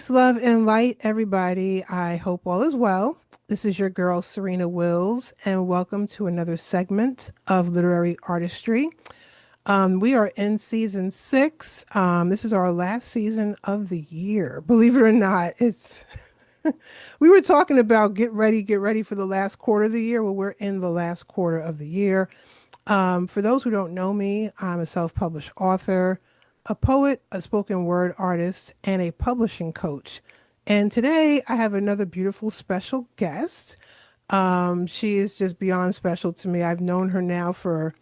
Peace, love, and light, everybody. I hope all is well. This is your girl, Serena Wills, and welcome to another segment of Literary Artistry. We are in season 6. This is our last season of the year. Believe it or not, it's we were talking about get ready for the last quarter of the year. Well, we're in the last quarter of the year. For those who don't know me, I'm a self-published author, a poet, a spoken word artist, and a publishing coach. And today I have another beautiful special guest. She is just beyond special to me. I've known her now for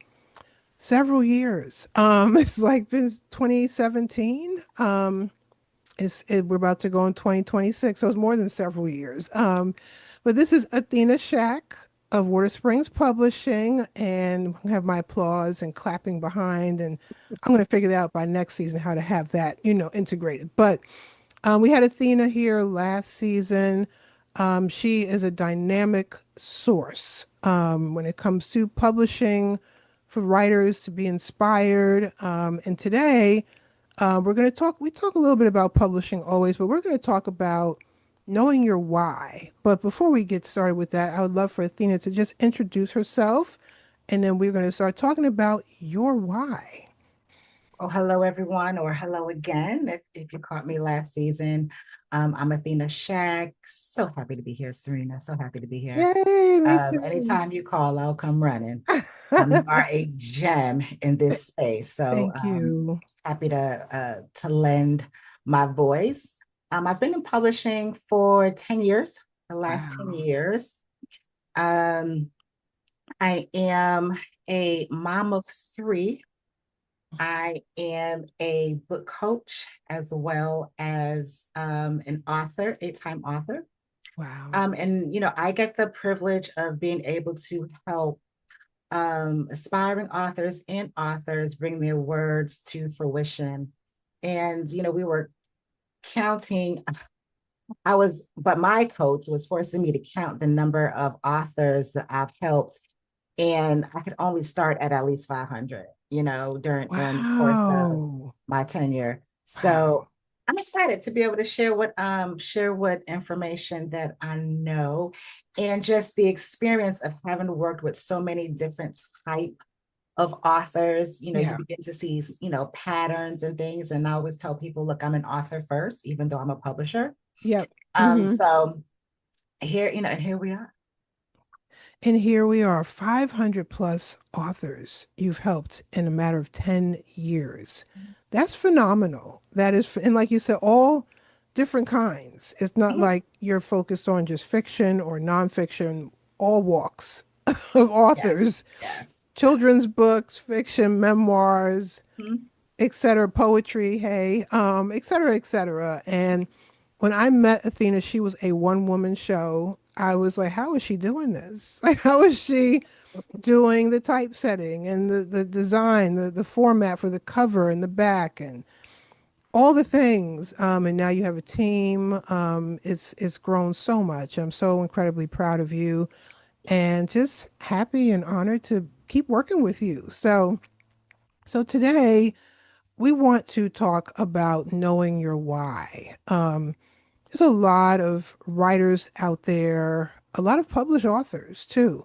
several years. It's like been 2017. We're about to go in 2026, so it's more than several years. But this is Athena Shack of Watersprings Publishing, and I have my applause and clapping behind, and I'm going to figure that out by next season how to have that, integrated. But we had Athena here last season. She is a dynamic source when it comes to publishing for writers to be inspired. And today, we're going to we talk a little bit about publishing always, but we're going to talk about knowing your why. But before we get started with that, I would love for Athena to just introduce herself, and then we're going to start talking about your why. Oh, hello, everyone, or hello again. If you caught me last season, I'm Athena Shack. So happy to be here, Serena. So happy to be here. Yay, me too. Anytime you call, I'll come running. You are a gem in this space. So Thank you. happy to lend my voice. I've been in publishing for 10 years, the last 10 Wow. years. Um, I am a mom of three. I am a book coach as well as an author, eight-time author. Wow. I get the privilege of being able to help aspiring authors and authors bring their words to fruition. We were counting, but my coach was forcing me to count the number of authors that I've helped, and I could only start at least 500, during the course of Wow. my tenure. So Wow. I'm excited to be able to share what information that I know, and just the experience of having worked with so many different type of authors. You Yeah. begin to see, patterns and things. And I always tell people, look, I'm an author first, even though I'm a publisher. Yep. Um, hmm so and here we are. And here we are, 500 plus authors you've helped in a matter of 10 years. That's phenomenal. And like you said, all different kinds. It's not Mhm. like you're focused on just fiction or nonfiction, all walks of Yes, authors, yes, yes. children's books, fiction, memoirs, Mhm. etc., poetry, hey, etc., etc. And when I met Athena, she was a one-woman show. I was like, how is she doing this? Like, how is she doing the typesetting and the design, the format for the cover and the back and all the things? And now you have a team. It's grown so much. I'm so incredibly proud of you and just happy and honored to keep working with you. So today we want to talk about knowing your why. There's a lot of writers out there, a lot of published authors too.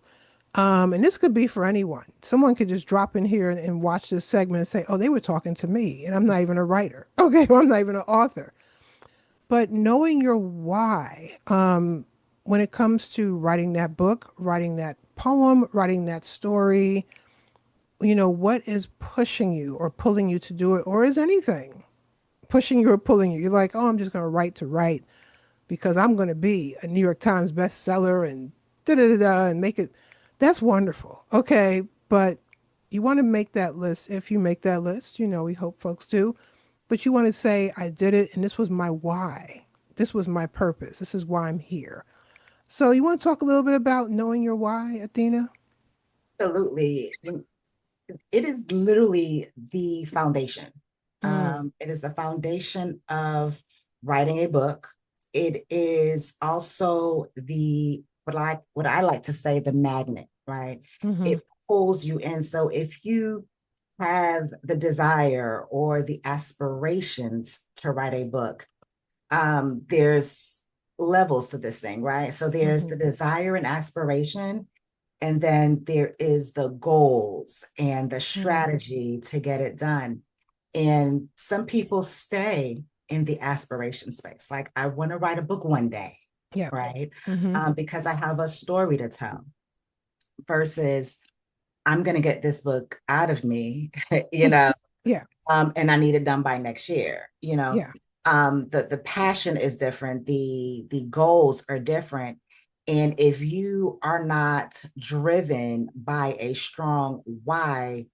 And this could be for anyone. Someone could just drop in here and watch this segment and say, oh, they were talking to me, and I'm not even a writer. Okay, well, I'm not even an author. But knowing your why, when it comes to writing that book, writing that poem, writing that story, what is pushing you or pulling you to do it, or is anything pushing you or pulling you? You're like, oh, I'm just going to write because I'm going to be a New York Times bestseller and da da da da and make it. That's wonderful. Okay. But you want to make that list. If you make that list, we hope folks do. But you want to say, I did it and this was my why. This was my purpose. This is why I'm here. So you want to talk a little bit about knowing your why, Athena? Absolutely. It is literally the foundation. Mm, It is the foundation of writing a book. It is also the what I like to say the magnet, right? mm-hmm. It pulls you in. So if you have the desire or the aspirations to write a book, there's levels to this thing, right? So there's Mm-hmm. the desire and aspiration, and then there is the goals and the Mm. strategy to get it done. And some people stay in the aspiration space. Like, I want to write a book one day, Yeah. right? Mm-hmm. Because I have a story to tell, versus I'm going to get this book out of me, you know, Yeah. and I need it done by next year. Yeah. The passion is different, the goals are different, and if you are not driven by a strong why,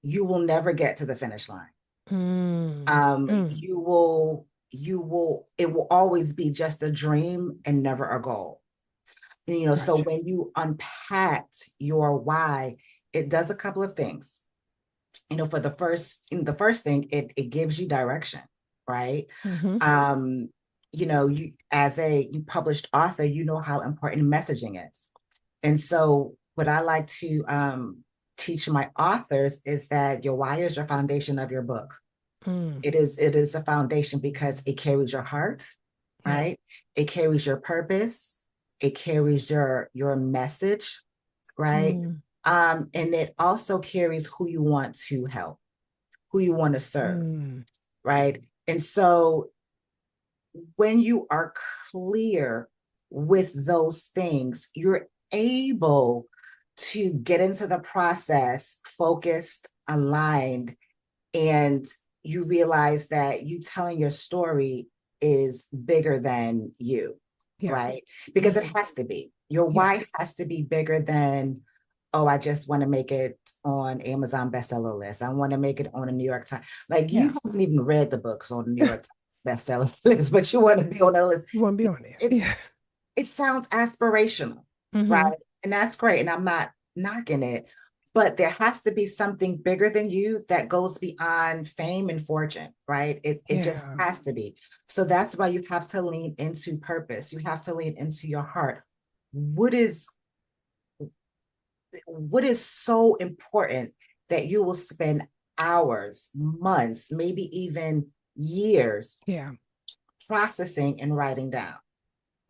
you will never get to the finish line. Mm. Mm. It will always be just a dream and never a goal. So Gotcha. when you unpacked your why, it does a couple of things. For the first thing, it gives you direction, right? Mm-hmm. um you, as a published author, you know how important messaging is. And so what I like to teach my authors is that your why is your foundation of your book. Mm. It is a foundation because it carries your heart, Yeah. right? It carries your purpose, it carries your message, right? Mm. And it also carries who you want to help, who you want to serve, Mm. right? And so when you are clear with those things, you're able to get into the process focused, aligned, and you realize that you telling your story is bigger than you, Yeah. right? Because it Mm-hmm. has to be. Your Yeah. why has to be bigger than, oh, I just want to make it on Amazon bestseller list. I want to make it on a New York Times. Like, you Yeah. haven't even read the books on the New York Times bestseller list, but you want to be on that list. You want to be on there. It Yeah. it sounds aspirational, Mm-hmm. right? And that's great. And I'm not knocking it, but there has to be something bigger than you that goes beyond fame and fortune, right? It just Yeah. has to be. So that's why you have to lean into purpose. You have to lean into your heart. What is what is so important that you will spend hours, months, maybe even years Yeah. processing and writing down,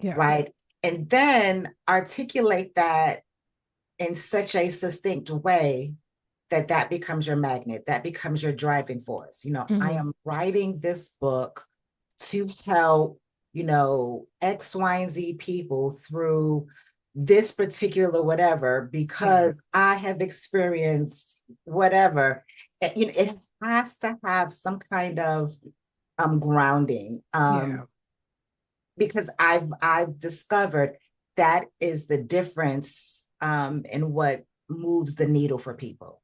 Yeah. right? And then articulate that in such a succinct way that that becomes your magnet, that becomes your driving force. I Mm-hmm. am writing this book to help, X, Y, and Z people through this particular whatever, Yeah. because I have experienced whatever. It has to have some kind of grounding. Yeah. Because I've discovered that is the difference in what moves the needle for people.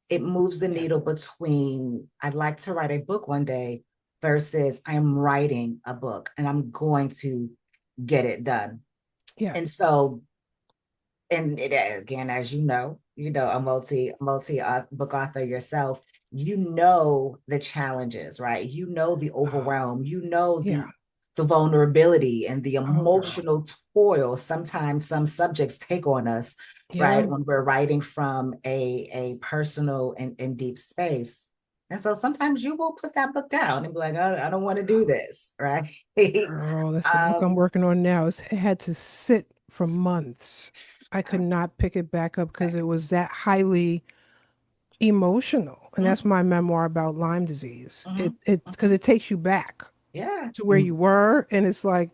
It moves the Yeah. needle between, I'd like to write a book one day, versus I'm writing a book and I'm going to get it done. Yeah. And so, and again, as a multi book author yourself, the challenges, right? The Oh, overwhelm, yeah. the vulnerability and the Oh, girl. emotional toil sometimes some subjects take on us, Yeah. right? When we're writing from a personal and deep space. And so sometimes you will put that book down and be like, I don't want to do this, right? Girl, that's the book I'm um, working on now. It had to sit for months. I could not pick it back up because it was that highly emotional. And that's mhm, my memoir about Lyme disease. It mhm, it because mhm. it takes you back Yeah. to where And you were, and it's like,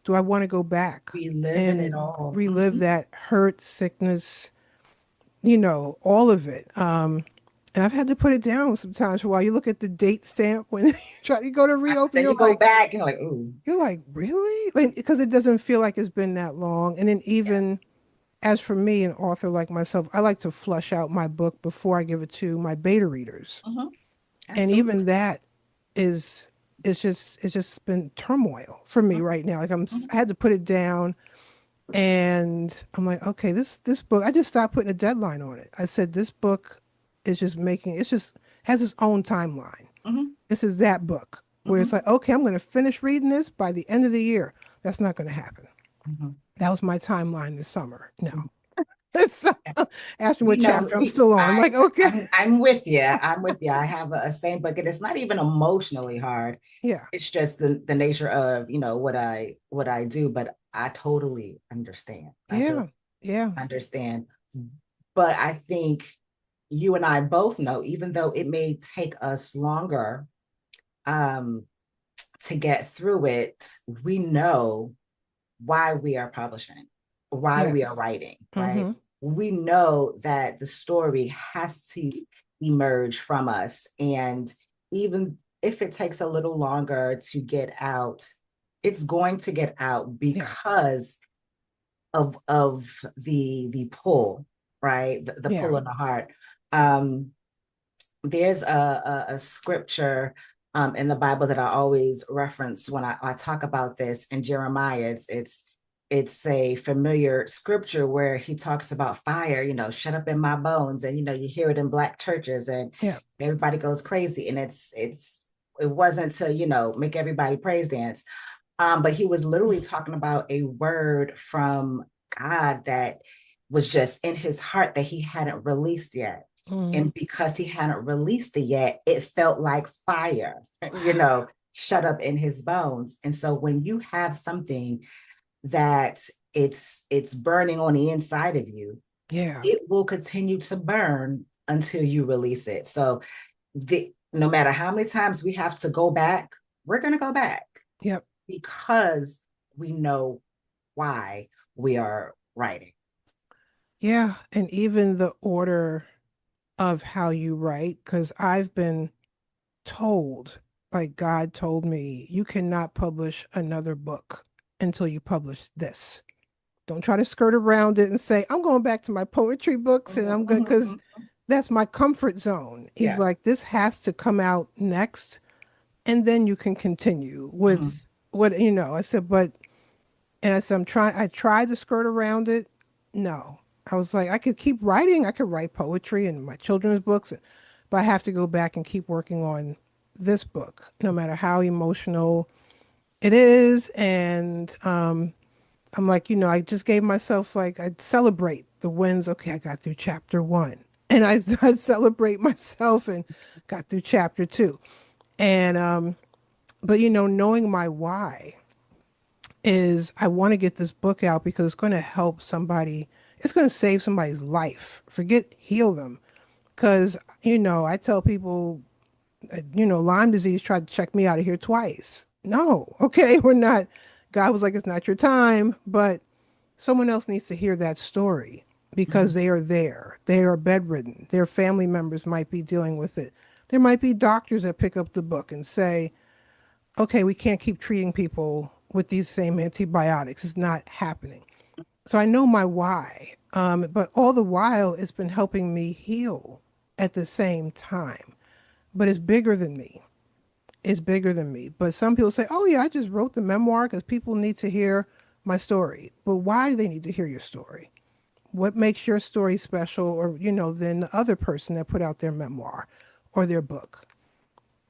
do I want to go back we live in it and all. relive Mhm. that hurt, sickness, all of it? And I've had to put it down sometimes for a while. You look at the date stamp when you try to go to reopen, Then you go back and you're like, ooh, you're like, really? Like, because it doesn't feel like it's been that long. And then yeah. even as for me, an author like myself, I like to flush out my book before I give it to my beta readers. Mhm. And Absolutely. even that is it's just been turmoil for me Mhm, right now. Like mhm, I had to put it down and I'm like, okay, this book, I just stopped putting a deadline on it. I said this book is just making it's just has its own timeline. mhm, This is that book where it's mhm, like, okay, I'm going to finish reading this by the end of the year. That's not going to happen. mhm, That was my timeline this summer. No. mhm. So ask me You what know, chapter I'm still on. Like, okay. I'm with you. I'm with you. I have a same book, and it's not even emotionally hard. Yeah. It's just the nature of, what I do. But I totally understand. I totally Yeah. Yeah. understand. But I think you and I both know, even though it may take us longer um, to get through it, we know why we are publishing, why we are Yes. writing, right? Mm-hmm. We know that the story has to emerge from us. And even if it takes a little longer to get out, it's going to get out Yeah. because of the pull, right? The Yeah. pull in the heart. Um, there's a scripture in the Bible that I always reference when I talk about this in Jeremiah. It's a familiar scripture where he talks about fire, shut up in my bones, and you hear it in black churches, and Yeah. everybody goes crazy, and it wasn't to make everybody praise dance, but he was literally talking about a word from God that was just in his heart that he hadn't released yet. Mm-hmm. And because he hadn't released it yet, it felt like fire, Wow. shut up in his bones. And so when you have something that it's burning on the inside of you, Yeah. it will continue to burn until you release it. So no matter how many times we have to go back, we're going to go back Yep. because we know why we are writing. Yeah. And even the order of how you write, because I've been told, like God told me, you cannot publish another book until you publish this. Don't try to skirt around it and say, I'm going back to my poetry books and Mhm, I'm going mhm, because mhm. that's my comfort zone. He's Yeah. like, this has to come out next and then you can continue Mhm, with what, I said, but, and I said, I tried to skirt around it. No. I was like, I could keep writing. I could write poetry and my children's books, but I have to go back and keep working on this book, no matter how emotional it is. And I'm like, I just gave myself like I'd celebrate the wins. Okay, I got through chapter one, and I'd celebrate myself and got through chapter two. And but knowing my why is I want to get this book out because it's going to help somebody. It's going to save somebody's life. Forget heal them, because I tell people, Lyme disease tried to check me out of here twice. No, okay, we're not. God was like, it's not your time, but someone else needs to hear that story because mhm. they are there. They are bedridden. Their family members might be dealing with it. There might be doctors that pick up the book and say, okay, we can't keep treating people with these same antibiotics. It's not happening. So I know my why. But all the while, it's been helping me heal at the same time. But it's bigger than me. It's bigger than me. But some people say, oh, yeah, I just wrote the memoir because people need to hear my story. But why do they need to hear your story? What makes your story special or, than the other person that put out their memoir or their book?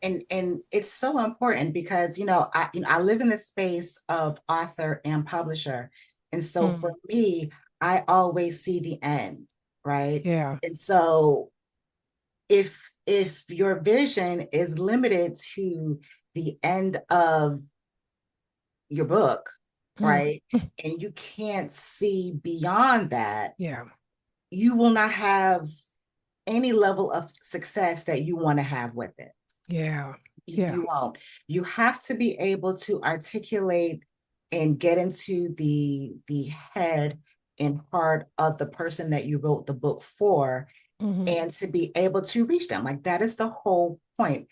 And it's so important because I live in the space of author and publisher, and so for Mm, me, I always see the end, right? yeah. And so if your vision is limited to the end of your book, Mm, right, and you can't see beyond that, yeah. you will not have any level of success that you want to have with it. Yeah. You Yeah. won't. You have to be able to articulate and get into the head and heart of the person that you wrote the book for, Hmm. and to be able to reach them. Like that is the whole point.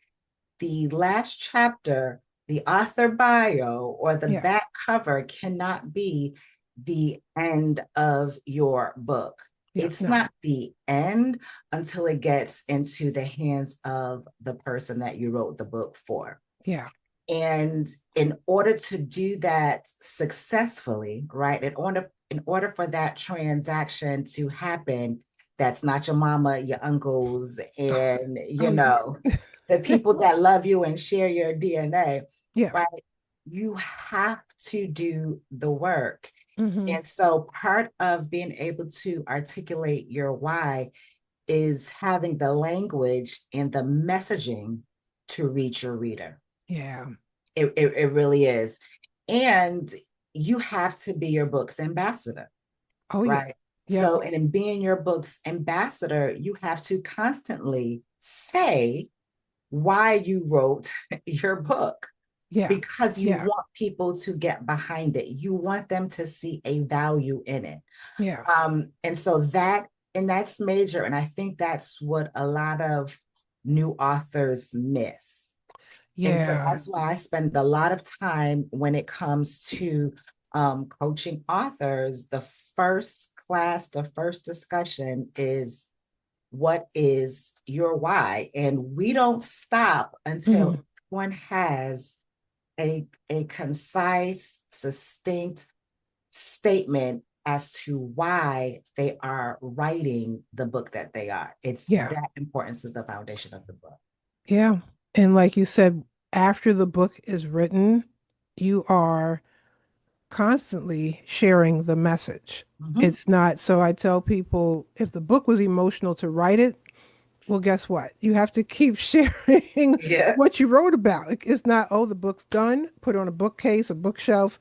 The last chapter, the author bio or the Yeah. back cover cannot be the end of your book. Yeah. It's No. not the end until it gets into the hands of the person that you wrote the book for. Yeah. And in order to do that successfully, right, in order for that transaction to happen, that's not your mama, your uncles, Oh, and oh yeah. the people that love you and share your DNA, Yeah. right? You have to do the work. Mm-hmm. And so part of being able to articulate your why is having the language and the messaging to reach your reader. Yeah. It really is. And you have to be your book's ambassador, Oh yeah. right? Yep. So, and in being your book's ambassador, you have to constantly say why you wrote your book Yeah. because you Yeah. want people to get behind it. You want them to see a value in it. Yeah. And so that, and that's major. And I think that's what a lot of new authors miss. And so Yeah. that's why I spend a lot of time when it comes to coaching authors. The first class, the first discussion is what is your why? And we don't stop Mm-hmm. until one has a concise, succinct statement as to why they are writing the book that they are. It's Yeah. that importance of the foundation of the book. Yeah. And like you said, after the book is written, you are constantly sharing the message. Mm-hmm. It's not, so I tell people if the book was emotional to write it, well, guess what? You have to keep sharing Yeah. what you wrote about. It's not, oh, the book's done, put on a bookcase, a bookshelf,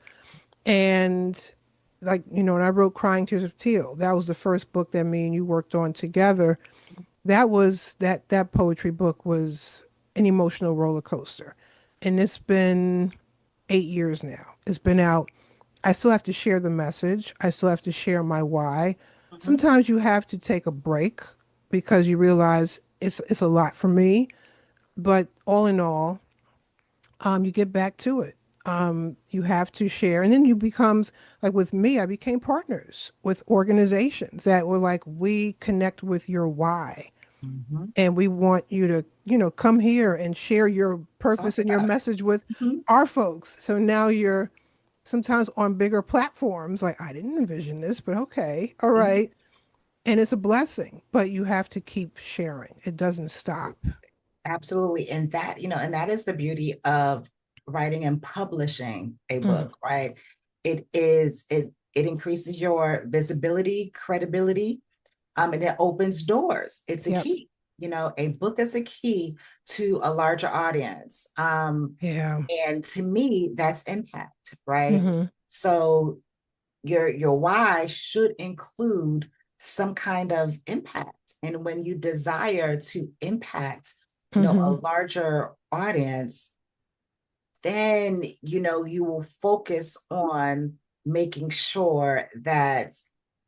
and like, when I wrote Crying Tears of Teal, that was the first book that me and you worked on together. That poetry book was an emotional roller coaster. And it's been 8 years now. It's been out. I still have to share the message. I still have to share my why. Mm-hmm. Sometimes you have to take a break because you realize it's a lot for me. But all in all, you get back to it. You have to share, and then you becomes like with me. I became partners with organizations that were like, we connect with your why, Mm-hmm. and we want you to, come here and share your Talk purpose and your about message with it. Mm-hmm. our folks. So now you're sometimes on bigger platforms. Like, I didn't envision this, but okay, all Mm-hmm. right. And it's a blessing, but you have to keep sharing. It doesn't stop. Absolutely. And that, and that is the beauty of writing and publishing a Mm, book, right? It increases your visibility, credibility, and it opens doors. It's a yep. key. A book is a key to a larger audience. Yeah. And to me, that's impact, right? Hmm. So your why should include some kind of impact. And when you desire to impact, a Hmm. larger audience, then you will focus on making sure that,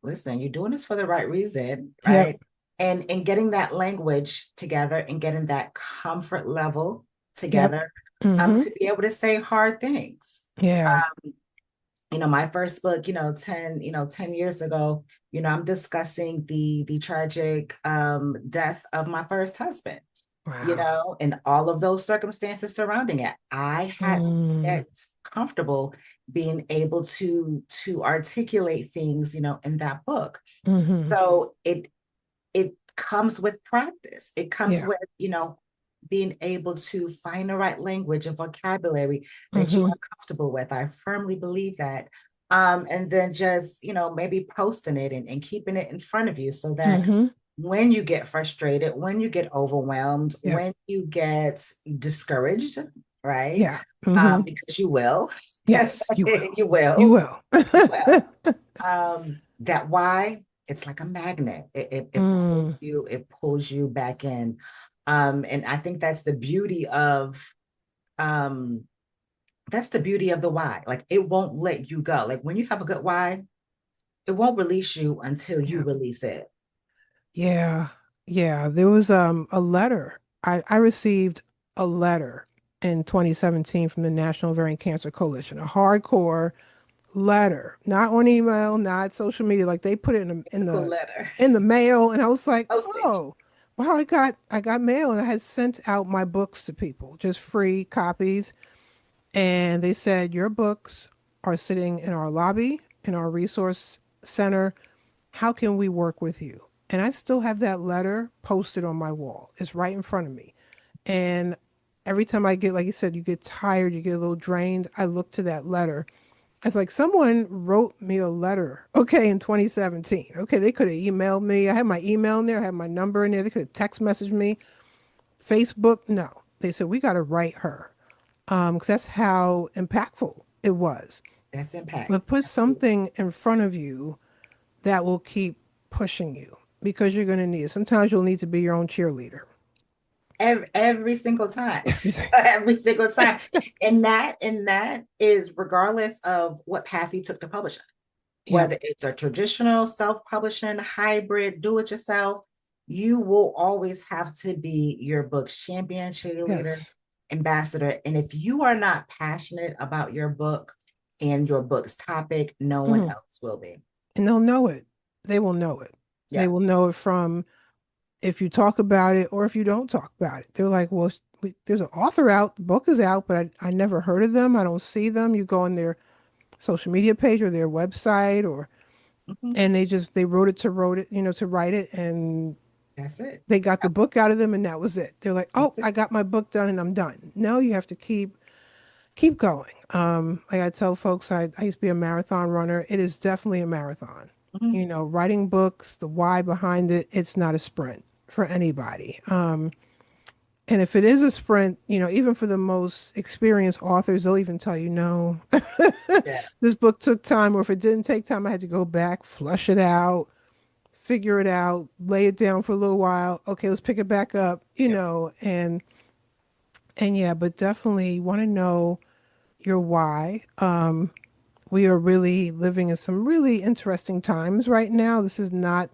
listen, you're doing this for the right reason, Yep. right? And getting that language together and getting that comfort level Yep. together, Hmm. to be able to say hard things. Yeah. My first book, 10 years ago, I'm discussing the tragic death of my first husband, Wow. and all of those circumstances surrounding it. I had to Mm. get comfortable being able to articulate things, in that book. Hmm. So it comes with practice. It comes Yeah. with, being able to find the right language and vocabulary that you Hmm. are comfortable with. I firmly believe that. And then just, maybe posting it and keeping it in front of you so that Hmm. when you get frustrated, when you get overwhelmed, Yep. when you get discouraged, right? Yeah. Hmm. Because you will, Yes, you will. you You will, will. you will. That why it's like a magnet. Mm. It pulls you back in. And I think um that's the beauty of the why. Like it won't let you go. Like when you have a good why, it won't release you until you Yeah. release it. Yeah. Yeah. There was a letter. I received a letter in 2017 from the National Ovarian Cancer Coalition, a hardcore letter, not on email, not social media. Like they put it in the It's a cool letter. mail, and I was like, Postage. oh, wow, I got mail, and I had sent out my books to people, just free copies, and they said your books are sitting in our lobby in our resource center. How can we work with you? And I still have that letter posted on my wall. It's right in front of me. And every time I get, like you said, you get tired, you get a little drained, I look to that letter It's like someone wrote me a letter, okay, in 2017. Okay, they could have emailed me. I had my email in there, I had my number in there. They could have text messaged me. Facebook, no. They said, we got to write her. Because that's how impactful it was. That's impact. But put Absolutely. something in front of you that will keep pushing you because you're going to need it. Sometimes you'll need to be your own cheerleader. Every single time. Everything. Every single time. And that is regardless of what path you took to publishing, Yep. whether it's a traditional self-publishing, hybrid, do-it-yourself, you will always have to be your book's champion, cheerleader, Yes. ambassador. And if you are not passionate about your book and your book's topic, no one Mhm. else will be. And they'll know it. They will know it. They Yeah. will know it from if you talk about it or if you don't talk about it. They're like, well, there's an author out, the book is out, but I never heard of them. I don't see them. You go on their social media page or their website or Mhm. and they wrote it to wrote it, to write it and That's it. they got the book out of them and that was it. They're like, oh, That's it. I got my book done and I'm done. No, you have to keep going. Like I tell folks, I used to be a marathon runner. It is definitely a marathon. Mhm. Writing books, the why behind it, it's not a sprint for anybody. And if it is a sprint, even for the most experienced authors, they'll even tell you, no, Yeah. this book took time, or if it didn't take time, I had to go back, flush it out, figure it out, lay it down for a little while. Okay, let's pick it back up, Yep. and yeah, but definitely want to know your why. We are really living in some really interesting times right now. This is not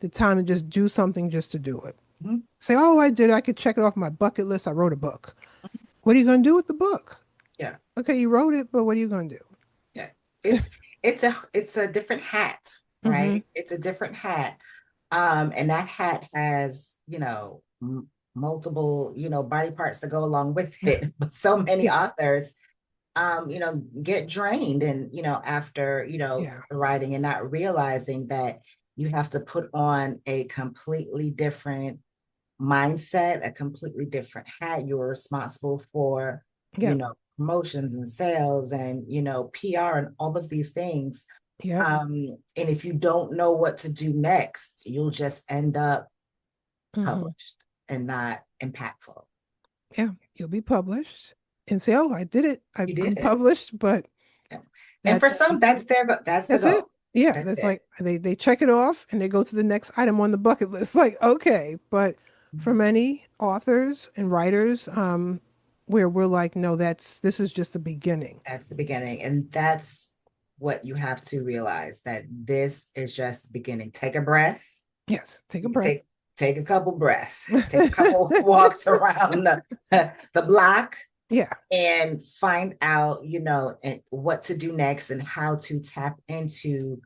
the time to just do something just to do it. Mhm. Say, oh, I did. I could check it off my bucket list. I wrote a book. What are you going to do with the book? Yeah. Okay, you wrote it, but what are you going to do? Yeah. It's a different hat, Mm-hmm. right? It's a different hat. And that hat has, multiple, body parts to go along with it. But so many Yeah, authors, get drained and, after, yeah, writing and not realizing that you have to put on a completely different mindset, a completely different hat. You're responsible for, yeah, promotions and sales and, PR and all of these things. yeah. And if you don't know what to do next, you'll just end up Mm-hmm. published and not impactful. Yeah, you'll be published and say, oh, I did it. You I'm did it. published, but Yeah. And for that's some, that's the that's it. goal. Yeah, That's that's it. like they check it off and they go to the next item on the bucket list. Like, okay, but for Mhm. many authors and writers, where we're like, no, this is just the beginning. That's the beginning. And that's what you have to realize, that this is just the beginning. Take a breath. Yes, take a You can breath. take a couple breaths, take a couple walks around the block Yeah, and find out, and what to do next and how to tap into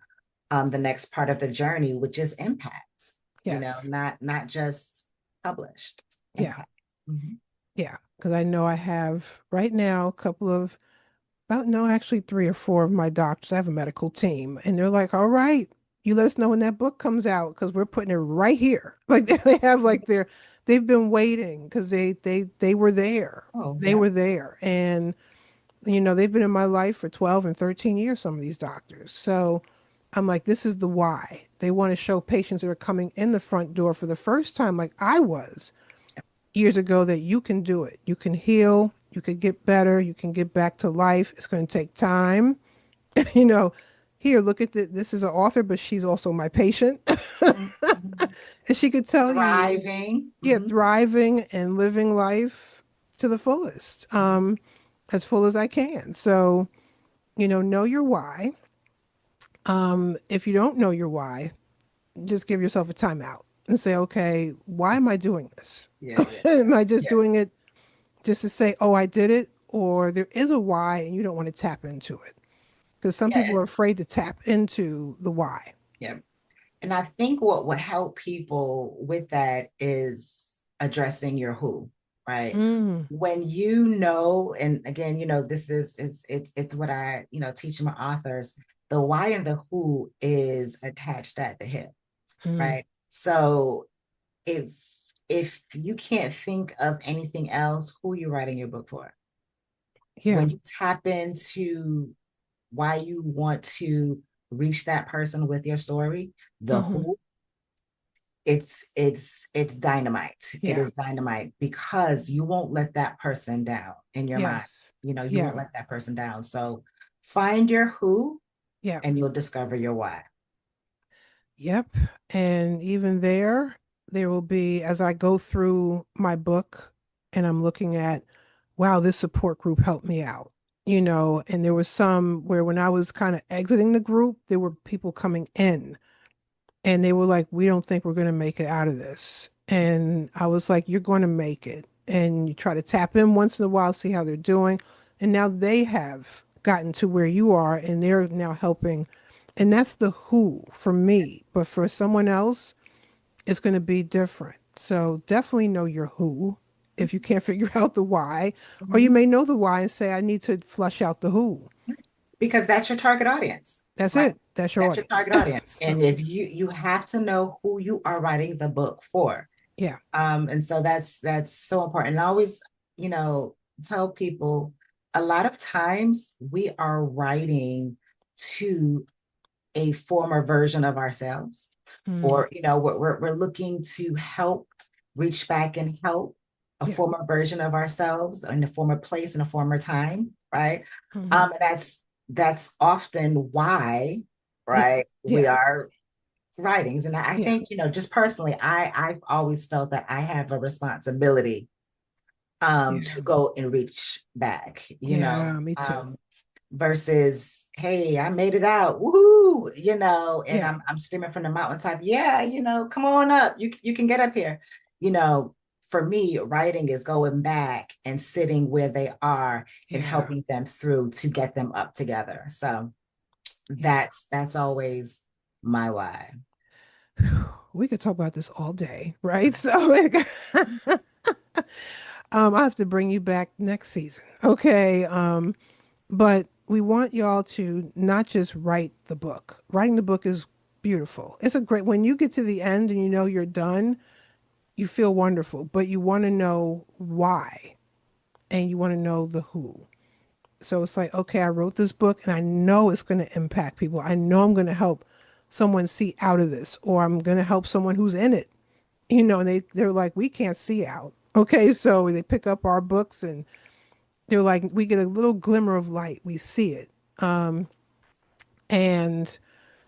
the next part of the journey, which is impact, yes, not just published. yeah, Impact. Mhm. yeah. Because I know I have right now a couple of about no, actually three or four of my doctors. I have a medical team, and they're like, "All right, you let us know when that book comes out because we're putting it right here." Like they have like they've been waiting because they were there. Oh, They yeah. were there, and they've been in my life for 12 and 13 years. Some of these doctors, so. I'm like, this is the why. They want to show patients that are coming in the front door for the first time, like I was years ago, that you can do it. You can heal, you can get better, you can get back to life. It's going to take time. you know, Here, look at this is an author, but she's also my patient. Mhm. Mhm. And she could tell you, Thriving. yeah, Mhm. thriving and living life to the fullest, as full as I can. So, know your why. If you don't know your why, just give yourself a timeout and say, okay, why am I doing this? Yeah, yeah, Am I just yeah, doing it just to say, oh, I did it? Or there is a why and you don't want to tap into it? Because some yeah, people are afraid to tap into the why. yeah. And I think what would help people with that is addressing your who, right? Mm, When you know, and again, this is it's what I, teach my authors. The why and the who is attached at the hip, mm. right? So if you can't think of anything else, who are you writing your book for? Yeah. When you tap into why you want to reach that person with your story, the Mm-hmm. who, it's dynamite. It Yeah. is dynamite because you won't let that person down in your mind. Yes. You won't Yeah. let that person down. So find your who Yeah. and you'll discover your why. Yep. And even there will be, as I go through my book and I'm looking at, wow, this support group helped me out, and there was some where when I was kind of exiting the group, there were people coming in and they were like, we don't think we're going to make it out of this. And I was like, you're going to make it. And you try to tap in once in a while, see how they're doing. And now they have gotten to where you are and they're now helping. And that's the who for me. But for someone else, it's going to be different. So definitely know your who if you can't figure out the why. Or you Mhm. may know the why and say, I need to flush out the who. Because that's your target audience, That's right? it. That's your That's your audience. target audience. So, And if you have to know who you are writing the book for. yeah. And so that's so important. And I always, you know, tell people a lot of times we are writing to a former version of ourselves, Mm, or we're looking to help reach back and help a yeah. former version of ourselves in a former place in a former time, right? Hmm. And that's often why, Yeah. right, we Yeah. are writings. And I Yeah. think, just personally, I've always felt that I have a responsibility Yeah. to go and reach back, Yeah. Me too. versus, hey, I made it out, woohoo, and Yeah. I'm screaming from the mountaintop, yeah, come on up, you can get up here, you know. For me, writing is going back and sitting where they are and Yeah. helping them through to get them up together. So Yeah. that's always my why. We could talk about this all day, right? So, I have to bring you back next season. Okay. But we want y'all to not just write the book. Writing the book is beautiful. It's a great, when you get to the end and you know you're done, you feel wonderful, but you want to know why and you want to know the who. So it's like, okay, I wrote this book and I know it's going to impact people. I know I'm going to help someone see out of this, or I'm going to help someone who's in it. And they're like, we can't see out. Okay, so they pick up our books and they're like, we get a little glimmer of light. We see it. And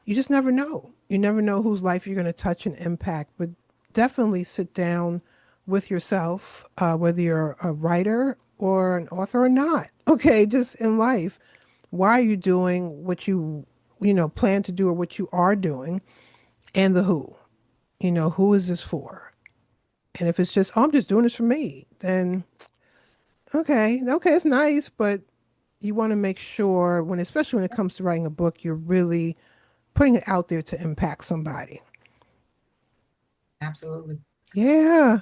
you just never know. You never know whose life you're going to touch and impact. But definitely sit down with yourself, whether you're a writer or an author or not. Okay, just in life, why are you doing what you plan to do or what you are doing, and the who. Who is this for? And if it's just, oh, I'm just doing this for me, then okay, okay, it's nice, but you want to make sure especially when it comes to writing a book, you're really putting it out there to impact somebody. Absolutely. Yeah.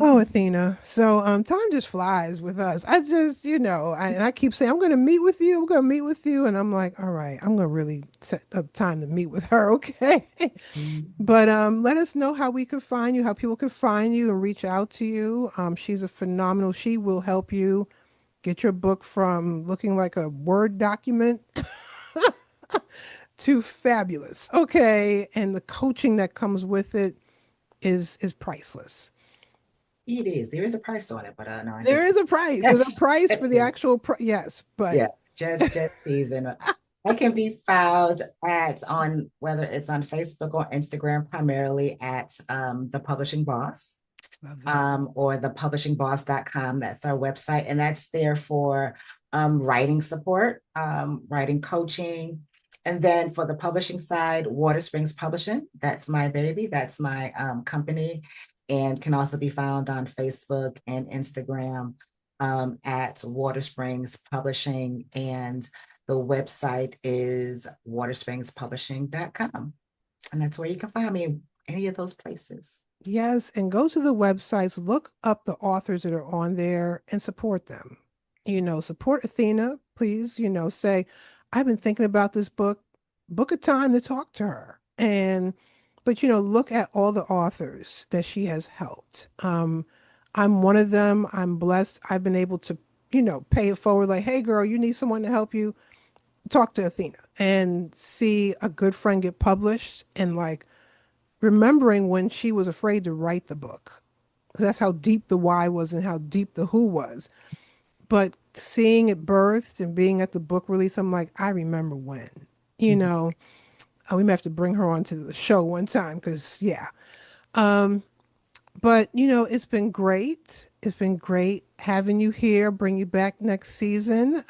Oh, Athena. So time just flies with us. I just, and I keep saying, I'm gonna meet with you, I'm gonna meet with you. And I'm like, all right, I'm gonna really set up time to meet with her, okay? But let us know how we could find you, how people could find you and reach out to you. She's a phenomenal, she will help you get your book from looking like a Word document to fabulous. Okay. And the coaching that comes with it is priceless. It is. There is a price on it, but no, I'm There just is a price. There's a price for the actual yes, but yeah, just teasing. I can be found at on whether it's on Facebook or Instagram, primarily at the Publishing Boss, love that. or thepublishingboss.com. That's our website, and that's there for writing support, writing coaching. And then for the publishing side, Watersprings Publishing, that's my baby, that's my company, and can also be found on Facebook and Instagram at Watersprings Publishing. And the website is waterspringspublishing.com. And that's where you can find me, any of those places. Yes, and go to the websites, look up the authors that are on there and support them. Support Athena, please, say, I've been thinking about this book, book a time to talk to her. But look at all the authors that she has helped. I'm one of them. I'm blessed. I've been able to, pay it forward like, hey girl, you need someone to help you. talk to Athena and see a good friend get published and like remembering when she was afraid to write the book. 'Cause that's how deep the why was and how deep the who was. But seeing it birthed and being at the book release, I'm like, I remember when, you Mhm. know, we may have to bring her onto the show one time because, yeah. Um, but, it's been great. It's been great having you here, bring you back next season.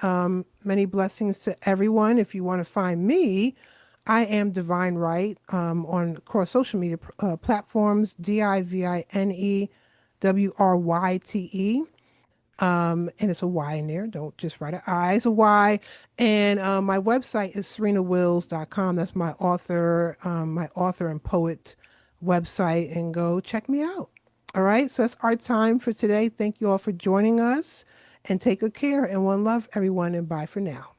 Many blessings to everyone. If you want to find me, I am Divine Right on across social media platforms, DivineWryte. And it's a Y in there. Don't just write an I, it's a Y. And my website is serenawills.com. That's my author and poet website. And go check me out. All right. So that's our time for today. Thank you all for joining us and take good care. And one love, everyone. And bye for now.